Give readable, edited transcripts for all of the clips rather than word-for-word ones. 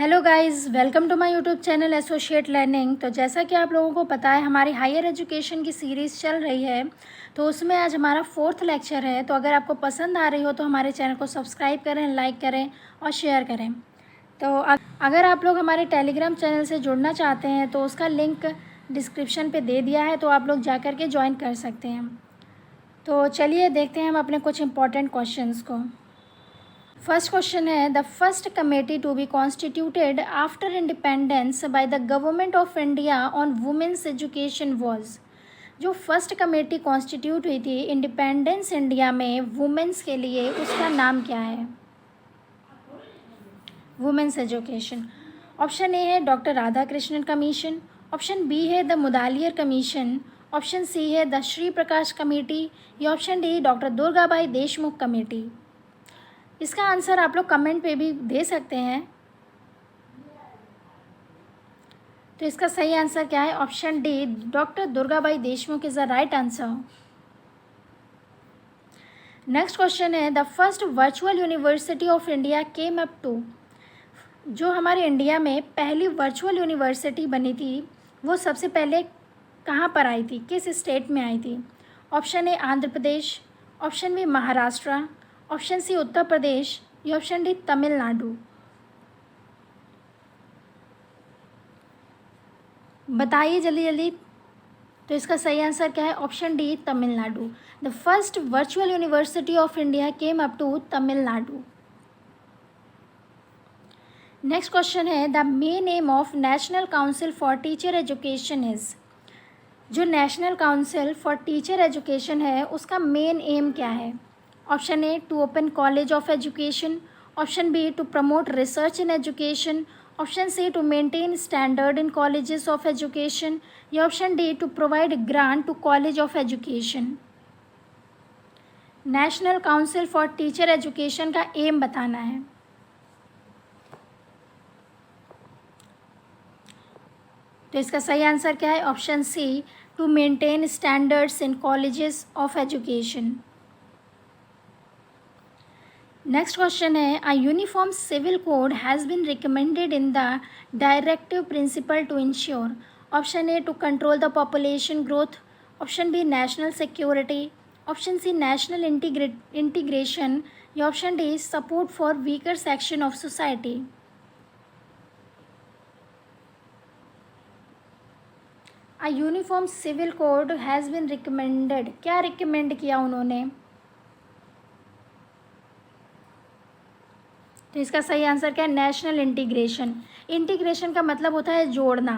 Hello guys, welcome to my YouTube channel associate learning. तो जैसा कि आप लोगों को पता है, हमारी हायर एजुकेशन की सीरीज़ चल रही है। तो उसमें आज हमारा 4th लेक्चर है। तो अगर आपको पसंद आ रही हो तो हमारे चैनल को सब्सक्राइब करें, लाइक करें और शेयर करें। तो अगर आप लोग हमारे टेलीग्राम चैनल से जुड़ना चाहते हैं तो उसका लिंक डिस्क्रिप्शन पे दे दिया है, तो आप लोग जा कर के ज्वाइन कर सकते हैं। तो चलिए देखते हैं हम अपने कुछ इंपॉर्टेंट क्वेश्चंस को। फर्स्ट क्वेश्चन है, the first committee to be constituted after independence by the government of India on women's education was. जो फर्स्ट कमेटी कॉन्स्टिट्यूट हुई थी इंडिपेंडेंस इंडिया में वुमेन्स के लिए, उसका नाम क्या है? Women's education. ऑप्शन ए है doctor Radha Krishnan commission, option B है the Mudaliar commission, option C है द श्री प्रकाश कमेटी, या option D doctor Durgabai Deshmukh committee. इसका आंसर आप लोग कमेंट पे भी दे सकते हैं। तो इसका सही आंसर क्या है? Option D doctor Durgabai Deshmukh is the right answer. Next question है, the first virtual university of India came up to. जो हमारे इंडिया में पहली वर्चुअल यूनिवर्सिटी बनी थी वो सबसे पहले कहाँ पर आई थी, किस स्टेट में आई थी? Option A Andhra Pradesh, option B Maharashtra, option C Uttar Pradesh, या ऑप्शन डी तमिलनाडु। बताइए जल्दी जल्दी। तो इसका सही आंसर क्या है? Option D Tamil Nadu. The first virtual university of India came up to Tamil Nadu. Next question है, the main aim of national council for teacher education is. जो national council for teacher education है उसका मेन एम क्या है? Option A to open college of education, option B to promote research in education, option C to maintain standard in colleges of education, या option D to provide grant to college of education. National council for teacher education का aim बताना है। तो इसका सही answer क्या है? Option C to maintain standards in colleges of education. Next question है, a uniform civil code has been recommended in the directive principle to ensure. Option A to control the population growth, option B national security, option C national integration, या option D support for weaker section of society. A uniform civil code has been recommended, क्या recommend किया उन्होंने? तो इसका सही answer क्या है? National integration. Integration का मतलब होता है जोड़ना।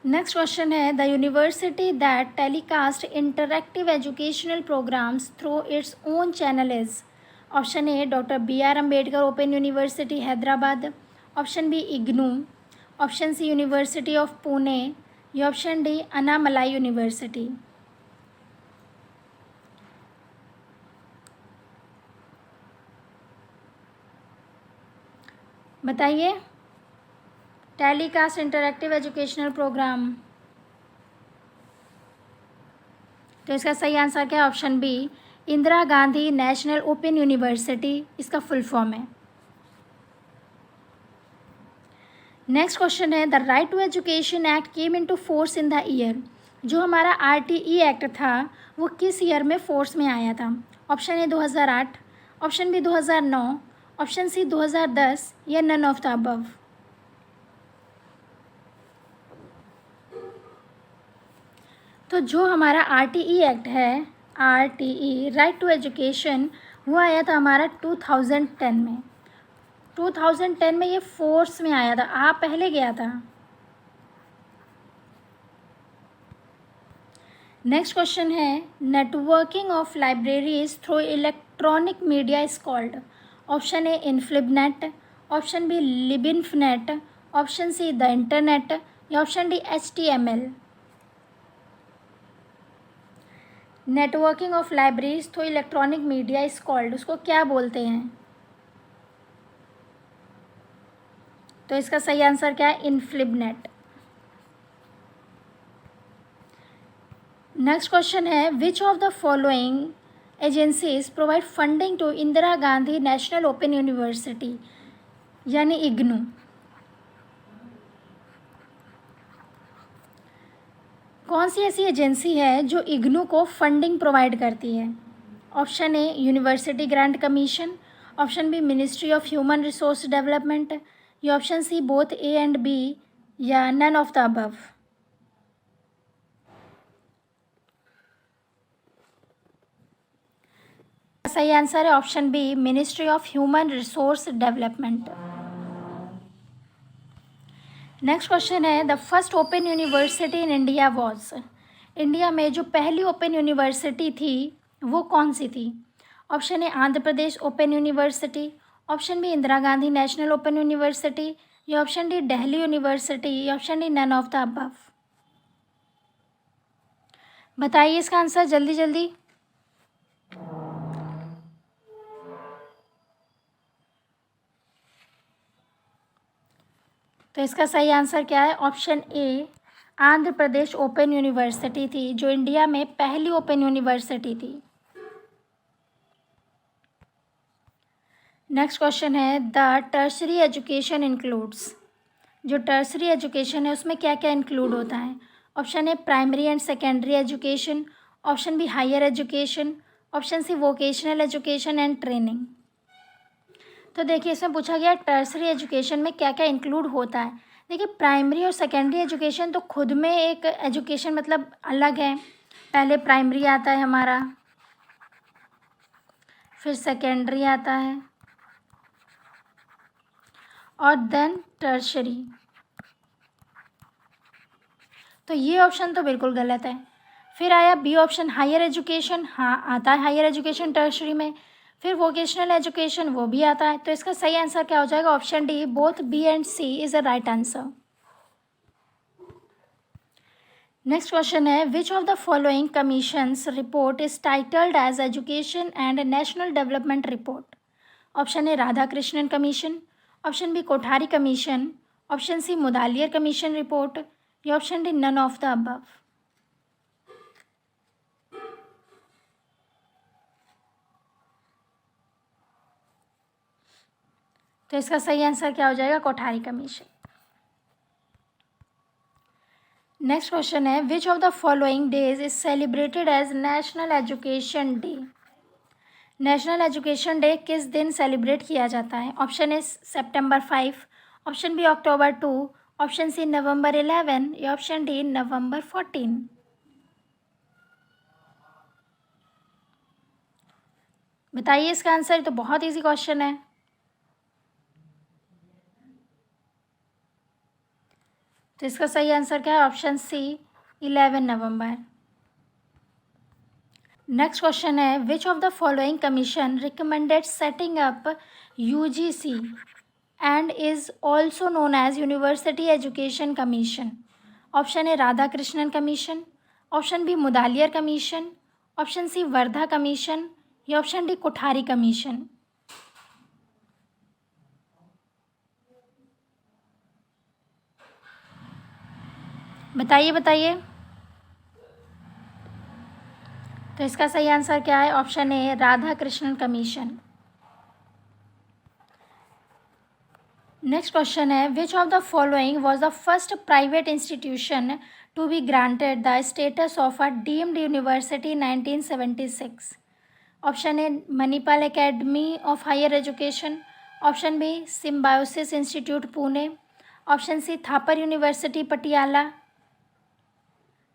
नेक्स्ट क्वेश्चन है, the university that telecast interactive educational programmes through its own channel is. Option A doctor BR Ambedkar open university Hyderabad, option B IGNOU, option C university of Pune, या ऑप्शन डी अन्नामलाई यूनिवर्सिटी। बताइए। Telecast interactive educational programme. तो इसका सही answer क्या है? Option B Indira Gandhi national open university इसका full form है। Next question है, the right to education act came into force in the year. जो हमारा RTE एक्ट था वो किस ईयर में फोर्स में आया था? Option A 2008, option B 2009, option C 2010, या नन ऑफ द अबव। तो जो हमारा RTE एक्ट है, RTE राइट टू एजुकेशन, वो आया था हमारा 2010 में। 2010 में ये फोर्स में आया था, पहले गया था। नेक्स्ट क्वेश्चन है, networking of libraries through electronic media is called. Option A INFLIBNET, option B LIBINFNET, option C the internet, या option D HTML। Networking of libraries through electronic media is called, उसको क्या बोलते हैं? तो इसका सही answer क्या है? इन्फ्लिबनेट। नेक्स्ट क्वेश्चन है, which of the following agencies provide funding to Indira Gandhi national open university यानी इग्नू? कौन सी ऐसी एजेंसी है जो इग्नू को फंडिंग प्रोवाइड करती है? Option A university grant commission, option B ministry of human resource development, या option C both A and B, या नन ऑफ द अबव? सही आंसर है option B ministry of human resource development. Next question है the first open university in India was? India में जो पहली open university थी वो कौन सी थी? Option A Andhra Pradesh open university, option B Indira Gandhi national open university, या ऑप्शन डी दिल्ली यूनिवर्सिटी, या option D none of the above? बताइए इसका आंसर जल्दी जल्दी। तो इसका सही आंसर क्या है? Option A Andhra Pradesh open university थी जो इंडिया में पहली ओपन यूनिवर्सिटी थी। नेक्स्ट क्वेश्चन है द टर्शरी एजुकेशन इंक्लूड्स? जो टर्शरी एजुकेशन है उसमें क्या क्या इंक्लूड होता है? Option A primary and secondary education, option B higher education, option C vocational education and training. तो देखिए इसमें पूछा गया टर्सरी एजुकेशन में क्या क्या इंक्लूड होता है। देखिए प्राइमरी और सेकेंडरी एजुकेशन तो खुद में एक एजुकेशन मतलब अलग है। पहले प्राइमरी आता है हमारा, फिर सेकेंडरी आता है और देन टर्शरी। तो ये ऑप्शन तो बिल्कुल गलत है। फिर आया बी ऑप्शन हायर एजुकेशन, हाँ आता है हायर एजुकेशन टर्शरी में। फिर वोकेशनल एजुकेशन वो भी आता है। तो इसका सही आंसर क्या हो जाएगा? Option D both B and C is the right answer. Next question है which of the following commissions report is titled as education and national development report? Option A Radha Krishnan commission, option B Kothari commission, option C Mudaliar commission report, या option D none of the above? तो इसका सही answer क्या हो जाएगा? Kothari commission. Next question है which of the following days is celebrated as national education day? National education day किस दिन सेलिब्रेट किया जाता है? Option A September 5, option B October 2, option C November 11, या ऑप्शन डी November 14? बताइए इसका आंसर। तो बहुत इजी क्वेश्चन है। तो इसका सही आंसर क्या है? ऑप्शन सी 11 नवंबर। नेक्स्ट क्वेश्चन है which of the following commission recommended setting up UGC and is also known as university education commission? Option A Radha Krishnan commission, option B Mudaliar commission, option C Wardha commission, या option D Kothari commission? बताइए बताइए। तो इसका सही answer क्या है? Option A Radha Krishnan commission. Next question है which of the following was the first private institution to be granted the status of a deemed university 1976? Option A Manipal academy of higher education, option B Symbiosis institute Pune, option C Thapar university Patiala,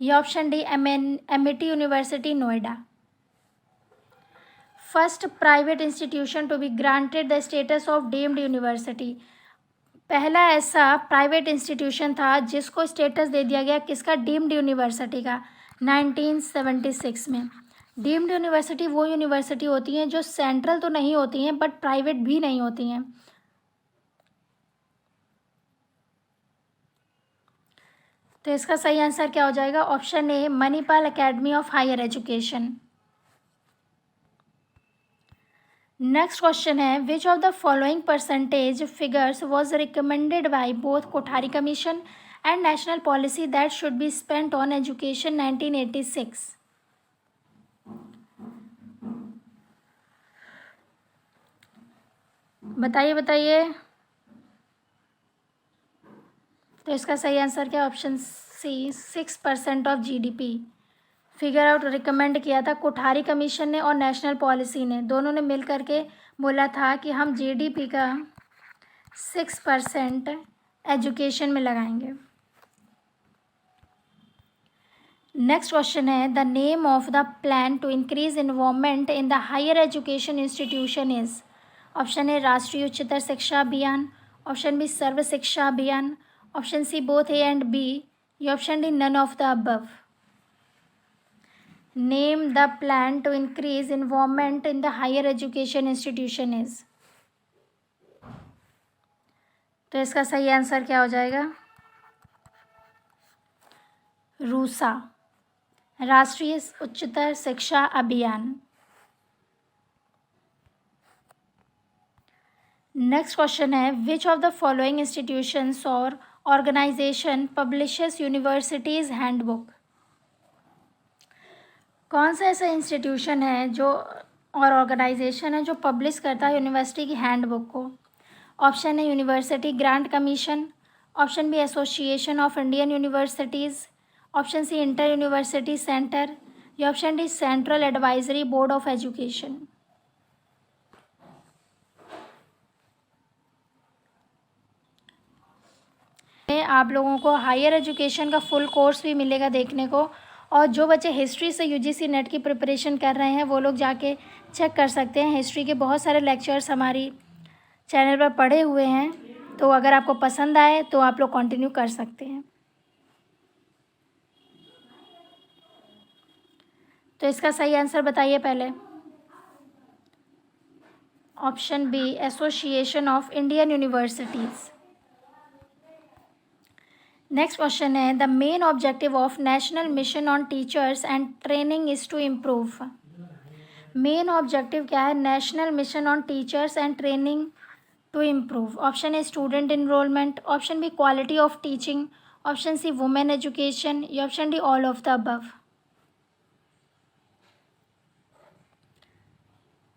या option D Amity university Noida? First private institution to be granted the status of deemed university, पहला ऐसा private institution था जिसको status दे दिया गया किसका? Deemed university का 1976 में। डीम्ड यूनिवर्सिटी वो यूनिवर्सिटी होती हैं जो सेंट्रल तो नहीं होती हैं बट प्राइवेट भी नहीं होती हैं। तो इसका सही आंसर क्या हो जाएगा? Option A Manipal academy of higher education. Next question है which of the following percentage figures was recommended by both Kothari commission and national policy that should be spent on education 1986? बताइए बताइए। तो इसका सही आंसर क्या है? Option C, 6% of GDP. Figure out recommend किया था कोठारी कमीशन ने और नेशनल पॉलिसी ने, दोनों ने मिल करके बोला था कि हम जीडीपी का 6% एजुकेशन में लगाएंगे। नेक्स्ट क्वेश्चन है, the name of the plan to increase involvement in the higher education institution is. Option A Rashtriya Uchchatar Shiksha Abhiyan, option B Sarva Shiksha Abhiyan, option C both A and B, या option D none of the above. Name the plan to increase involvement in the higher education institution is. तो इसका सही answer क्या हो जाएगा? रूसा, राष्ट्रीय उच्चतर शिक्षा अभियान। Next question है, which of the following institutions और ऑर्गेनाइजेशन पब्लिशेस यूनिवर्सिटीज हैंडबुक। कौन सा ऐसा इंस्टीट्यूशन है जो और ऑर्गेनाइजेशन है जो पब्लिश करता है यूनिवर्सिटी की हैंडबुक को। ऑप्शन है university grant commission, option B association of Indian universities, option C inter university centre, या option D central advisory board of education. आप लोगों को हायर एजुकेशन का फुल कोर्स भी मिलेगा देखने को, और जो बच्चे हिस्ट्री से यूजीसी नेट की प्रिपरेशन कर रहे हैं वो लोग जाके चेक कर सकते हैं। हिस्ट्री के बहुत सारे लेक्चर्स हमारी चैनल पर पढ़े हुए हैं, तो अगर आपको पसंद आए तो आप लोग कंटिन्यू कर सकते हैं। तो इसका सही आंसर बताइए पहले। Option B association of Indian universities. Next question है, the main objective of national mission on teachers and training is to improve. Main objective क्या है national mission on teachers and training to improve? Option A student enrolment, option B quality of teaching, option C women education, या option D all of the above.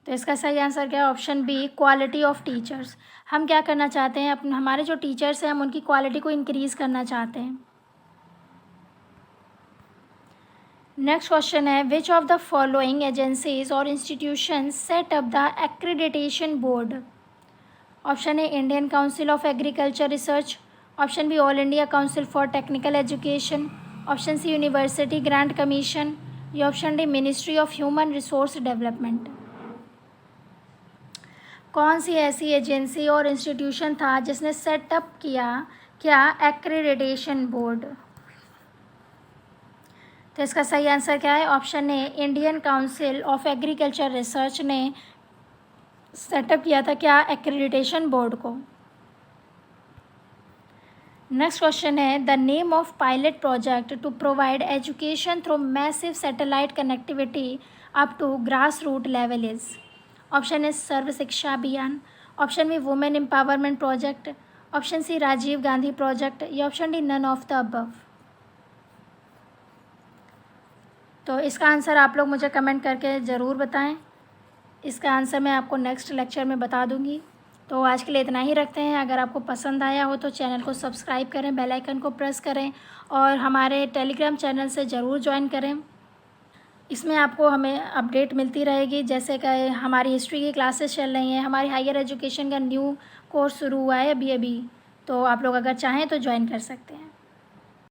तो इसका सही answer क्या है? Option B quality of teachers. हम क्या करना चाहते हैं, अपने हमारे जो टीचर्स हैं हम उनकी क्वालिटी को इंक्रीज़ करना चाहते हैं। नेक्स्ट क्वेश्चन है, which of the following agencies और institutions set up the accreditation board? Option A Indian council of agriculture research, option B all India council for technical education, option C university grant commission, या option D ministry of human resource development. कौन सी ऐसी agency और institution था जिसने setup किया क्या accreditation board? तो इसका सही आंसर क्या है? Option A Indian council of agriculture research ने सेटअप किया था क्या एक्रीडिटेशन बोर्ड को। नेक्स्ट क्वेश्चन है, the name of pilot project to provide education through massive satellite connectivity up to grass root level is. Option A Sarva Shiksha Abhiyan, option B women empowerment project, option C Rajiv Gandhi project, या option D none of the above. तो इसका answer आप लोग मुझे comment करके ज़रूर बताएं। इसका आंसर मैं आपको नेक्स्ट लेक्चर में बता दूंगी। तो आज के लिए इतना ही रखते हैं। अगर आपको पसंद आया हो तो चैनल को सब्सक्राइब करें, बेल आइकन को प्रेस करें और हमारे टेलीग्राम चैनल से ज़रूर ज्वाइन करें। इसमें आपको हमें अपडेट मिलती रहेगी, जैसे कि हमारी हिस्ट्री की क्लासेस चल रही हैं, हमारी हायर एजुकेशन का न्यू कोर्स शुरू हुआ है अभी, तो आप लोग अगर चाहें तो ज्वाइन कर सकते हैं।